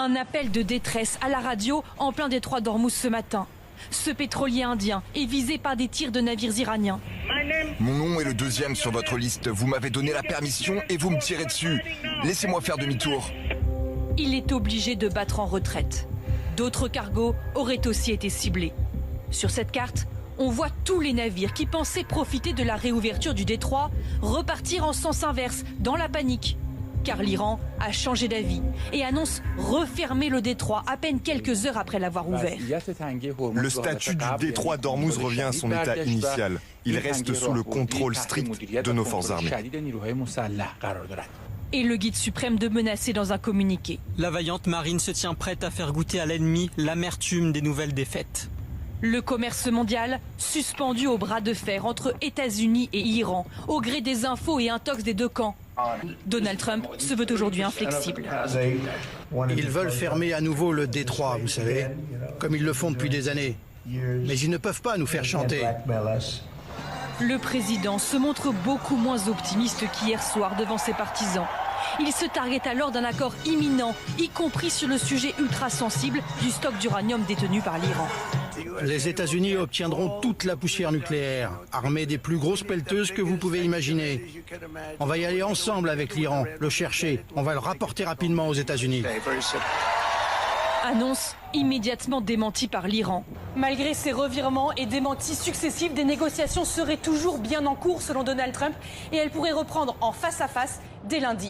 Un appel de détresse à la radio en plein détroit d'Ormuz ce matin. Ce pétrolier indien est visé par des tirs de navires iraniens. Mon nom est le deuxième sur votre liste. Vous m'avez donné la permission et vous me tirez dessus. Laissez-moi faire demi-tour. Il est obligé de battre en retraite. D'autres cargos auraient aussi été ciblés. Sur cette carte, on voit tous les navires qui pensaient profiter de la réouverture du détroit repartir en sens inverse, dans la panique. Car l'Iran a changé d'avis et annonce refermer le détroit à peine quelques heures après l'avoir ouvert. Le statut du détroit d'Ormuz revient à son état initial. Il reste sous le contrôle strict de nos forces armées. Et le guide suprême de menacer dans un communiqué. La vaillante marine se tient prête à faire goûter à l'ennemi l'amertume des nouvelles défaites. Le commerce mondial suspendu au bras de fer entre États-Unis et Iran, au gré des infos et intox des deux camps. Donald Trump se veut aujourd'hui inflexible. Ils veulent fermer à nouveau le détroit, vous savez, comme ils le font depuis des années. Mais ils ne peuvent pas nous faire chanter. Le président se montre beaucoup moins optimiste qu'hier soir devant ses partisans. Il se targuait alors d'un accord imminent, y compris sur le sujet ultra sensible du stock d'uranium détenu par l'Iran. Les États-Unis obtiendront toute la poussière nucléaire, armée des plus grosses pelleteuses que vous pouvez imaginer. On va y aller ensemble avec l'Iran, le chercher. On va le rapporter rapidement aux États-Unis. Annonce immédiatement démentie par l'Iran. Malgré ces revirements et démentis successifs, des négociations seraient toujours bien en cours selon Donald Trump et elles pourraient reprendre en face à face dès lundi.